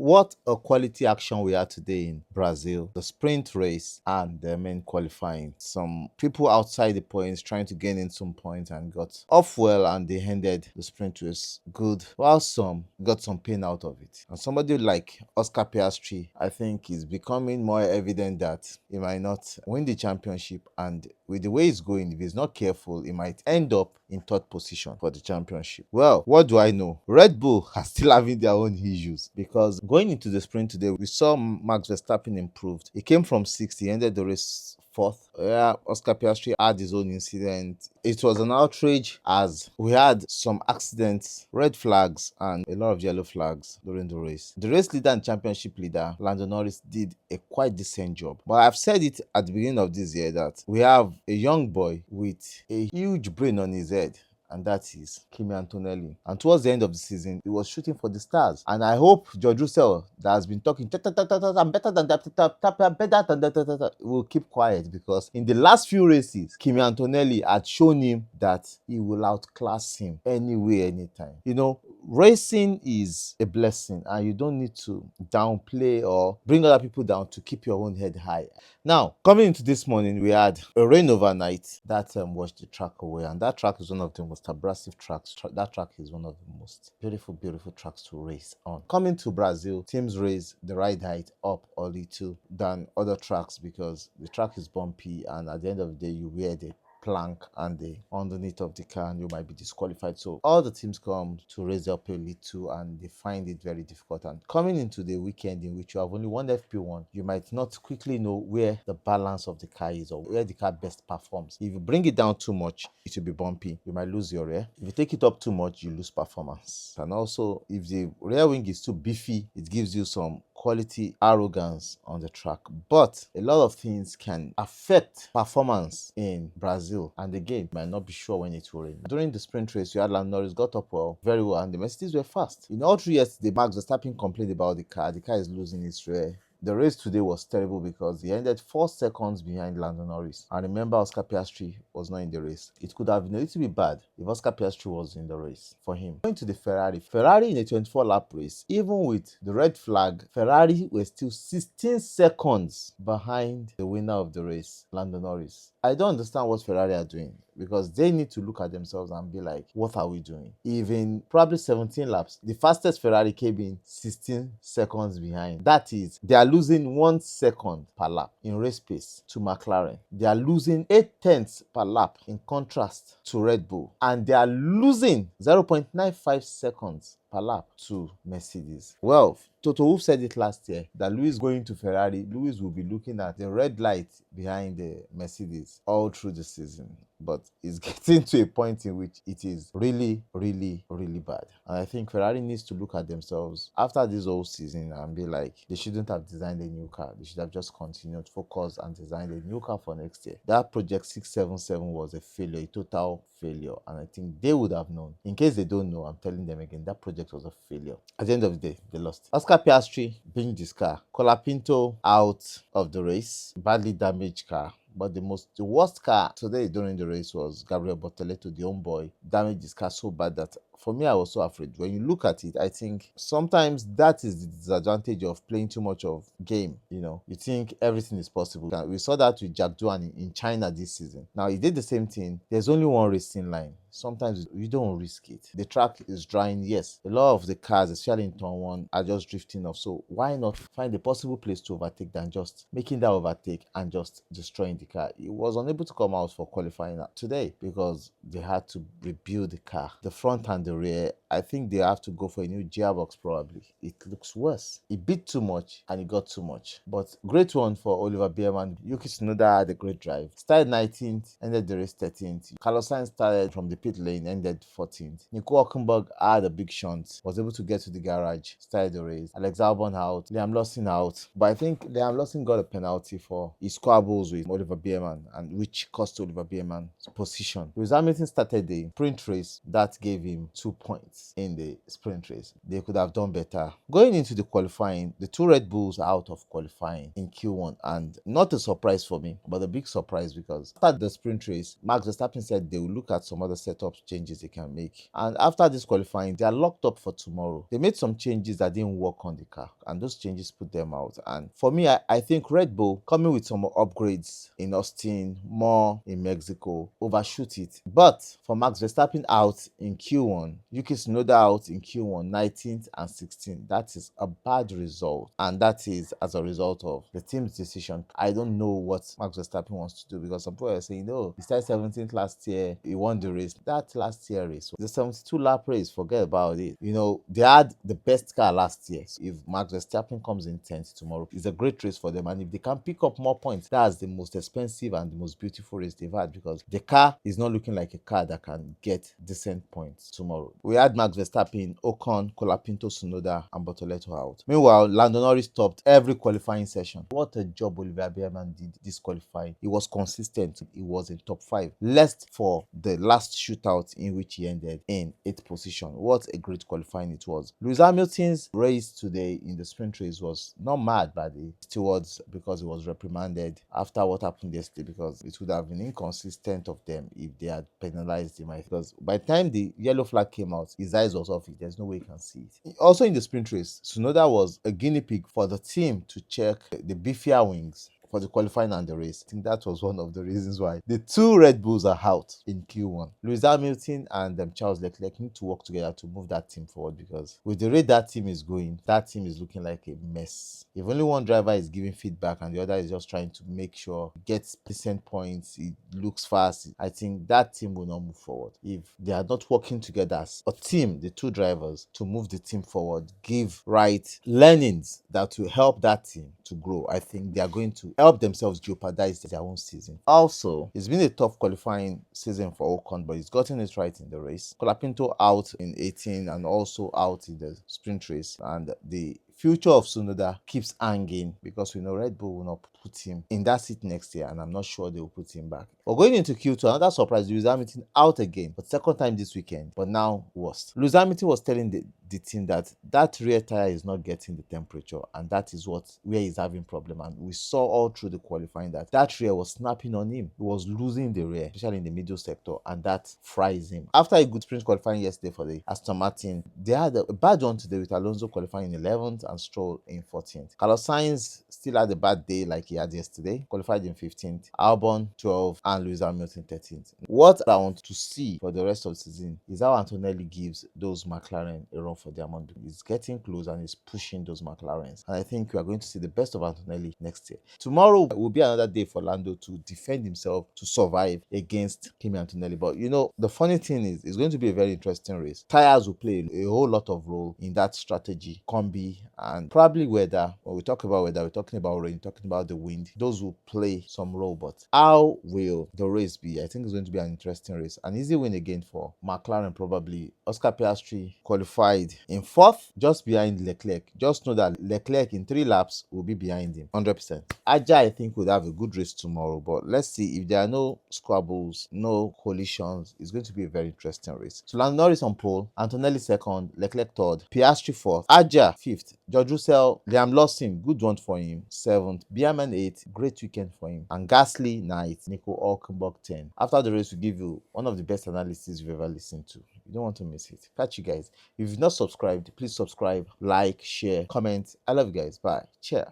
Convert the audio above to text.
what a quality action we had today in Brazil. The sprint race and the main qualifying. Some people outside the points trying to gain in some points and got off well, and they ended the sprint race good, while some got some pain out of it. And somebody like Oscar Piastri, I think, is becoming more evident that he might not win the championship, and with the way it's going, if he's not careful, he might end up in third position for the championship. Well, what do I know? Red Bull are still having their own issues, because going into the sprint today, we saw Max Verstappen improved. He came from sixth, he ended the race fourth. Yeah, Oscar Piastri had his own incident. It was an outrage, as we had some accidents, red flags, and a lot of yellow flags during the race. The race leader and championship leader, Lando Norris, did a quite decent job. But I've said it at the beginning of this year that we have a young boy with a huge brain on his head, and that is Kimi Antonelli. And towards the end of the season, he was shooting for the stars. And I hope George Russell, that has been talking, I'm better than that, I'm better than that, will keep quiet, because in the last few races, Kimi Antonelli had shown him that he will outclass him anyway, anytime. You know, racing is a blessing, and you don't need to downplay or bring other people down to keep your own head high. Now, coming into this morning, we had a rain overnight that washed the track away, and that track is one of the most abrasive tracks. That track is one of the most beautiful tracks to race on. Coming to Brazil, teams raise the ride height up a little than other tracks, because the track is bumpy, and at the end of the day, you wear the plank and the underneath of the car, and you might be disqualified. So all the teams come to raise up a little, and they find it very difficult. And coming into the weekend in which you have only one FP1, you might not quickly know where the balance of the car is, or where the car best performs. If you bring it down too much, it will be bumpy, you might lose your rear. If you take it up too much, you lose performance. And also, if the rear wing is too beefy, it gives you some quality arrogance on the track. But a lot of things can affect performance in Brazil, and again, you might not be sure when it will rain. During the sprint race, you had Lando Norris got up very well, and the Mercedes were fast. In all 3 years, the Max Verstappen complained about the car. The car is losing its rear. The race today was terrible, because he ended 4 seconds behind Lando Norris. And remember, Oscar Piastri was not in the race. It could have been a little bit bad if Oscar Piastri was in the race for him. Going to the Ferrari in a 24-lap race, even with the red flag, Ferrari were still 16 seconds behind the winner of the race, Lando Norris. I don't understand what Ferrari are doing, because they need to look at themselves and be like, what are we doing? Even probably 17 laps, the fastest Ferrari came in 16 seconds behind. That is, they are losing 1 second per lap in race pace to McLaren. They are losing 8/10 per lap in contrast to Red Bull. And they are losing 0.95 seconds per lap to Mercedes. Well, Toto Wolff said it last year that Lewis going to Ferrari, Lewis will be looking at the red light behind the Mercedes all through the season. But it's getting to a point in which it is really bad. And I think Ferrari needs to look at themselves after this whole season and be like, they shouldn't have designed a new car. They should have just continued, focus, and designed a new car for next year. That project 677 was a failure, a total failure. And I think they would have known. In case they don't know, I'm telling them again, that project was a failure. At the end of the day, they lost. Oscar Piastri binged his car. Colapinto out of the race. Badly damaged car. But the worst car today during the race was Gabriel Bortoleto, the homeboy, damaged his car so bad that, for me, I was so afraid. When you look at it, I think sometimes that is the disadvantage of playing too much of game. You know, you think everything is possible. We saw that with Jack Doohan in China this season. Now, he did the same thing. There's only one racing line. Sometimes you don't risk it. The track is drying, yes. A lot of the cars, especially in turn 1, are just drifting off. So why not find a possible place to overtake than just making that overtake and just destroying the car? He was unable to come out for qualifying today because they had to rebuild the car. The front and the rear, I think they have to go for a new gearbox probably. It looks worse. He beat too much and he got too much. But great one for Oliver Bierman. Yuki Tsunoda had a great drive. Started 19th, ended the race 13th. Carlos Sainz started from the pit lane, ended 14th. Nico Hülkenberg had a big shunt, was able to get to the garage, started the race. Alex Albon out, Liam Lawson out. But I think Liam Lawson got a penalty for his squabbles with Oliver Bierman, and which cost Oliver Bierman's position. Lewis Hamilton started the sprint race. That gave him 2 points. in the sprint race. They could have done better. Going into the qualifying, the two Red Bulls are out of qualifying in Q1, and not a surprise for me, but a big surprise because after the sprint race, Max Verstappen said they will look at some other setup changes they can make. And after this qualifying, they are locked up for tomorrow. They made some changes that didn't work on the car, and those changes put them out. And for me, I think Red Bull coming with some upgrades in Austin, more in Mexico, overshoot it. But for Max Verstappen out in Q1, Yuki Tsunoda out in Q1, 19th and 16th. That is a bad result, and that is as a result of the team's decision. I don't know what Max Verstappen wants to do, because some people are saying, no, he started 17th last year, he won the race. That last year race, the 72 lap race, forget about it. They had the best car last year. So if Max Verstappen comes in 10th tomorrow, it's a great race for them, and if they can pick up more points, that's the most expensive and the most beautiful race they've had, because the car is not looking like a car that can get decent points tomorrow. We had Max Verstappen, Ocon, Colapinto, Tsunoda, and Bortoleto out. Meanwhile, Lando Norris stopped every qualifying session. What a job Oliver Behrman did this qualifying. He was consistent. He was in top 5. Lest for the last shootout in which he ended in 8th position. What a great qualifying it was. Lewis Hamilton's race today in the sprint race was not mad by the stewards because he was reprimanded after what happened yesterday, because it would have been inconsistent of them if they had penalized him. Because by the time the yellow flag came out, his eyes was off it. There's no way you can see it. Also in the sprint race, Tsunoda was a guinea pig for the team to check the beefier wings for the qualifying and the race. I think that was one of the reasons why the two Red Bulls are out in Q1. Lewis Hamilton and Charles Leclerc need to work together to move that team forward, because with the rate that team is going, that team is looking like a mess. If only one driver is giving feedback and the other is just trying to make sure he gets decent points, it looks fast, I think that team will not move forward. If they are not working together as a team, the two drivers, to move the team forward, give right learnings that will help that team to grow, I think they are going to help themselves jeopardize their own season. Also, it's been a tough qualifying season for Ocon, but he's gotten it right in the race. Colapinto out in 18 and also out in the sprint race, and the future of Tsunoda keeps hanging, because we know Red Bull will not put him in that seat next year, and I'm not sure they will put him back. But going into Q2, another surprise, Lewis Hamilton out again, but second time this weekend, but now worse. Lewis Hamilton was telling the team that rear tire is not getting the temperature, and that is where he's having problem. And we saw all through the qualifying that rear was snapping on him. He was losing the rear, especially in the middle sector, and that fries him. After a good sprint qualifying yesterday for the Aston Martin, they had a bad one today with Alonso qualifying in 11th and Stroll in 14th. Carlos Sainz still had a bad day like he had yesterday, qualified in 15th, Albon 12th, and Lewis Hamilton 13th. What I want to see for the rest of the season is how Antonelli gives those McLaren a run for their money. He's getting close and he's pushing those McLarens, and I think we are going to see the best of Antonelli next year. Tomorrow will be another day for Lando to defend himself, to survive against Kimi Antonelli. But the funny thing is, it's going to be a very interesting race. Tires will play a whole lot of role in that strategy, combi, and probably weather. When we talk about weather, we're talking about rain, talking about the wind. Those will play some role. But how will the race be? I think it's going to be an interesting race. An easy win again for McLaren, probably. Oscar Piastri qualified in 4th, just behind Leclerc. Just know that Leclerc in 3 laps will be behind him, 100%. Aja, I think, would have a good race tomorrow, but let's see. If there are no squabbles, no collisions, it's going to be a very interesting race. So Lando Norris on pole, Antonelli 2nd, Leclerc 3rd, Piastri 4th, Aja 5th, George Russell, Liam Lawson, good one for him, 7th, Bierman 8th, great weekend for him, and Gasly 9th, Nico Hulkenberg 10th. After the race, we give you one of the best analyses you've ever listened to. You don't want to miss it. Catch you guys. If you've not subscribed, please subscribe, like, share, comment. I love you guys. Bye. Cheers.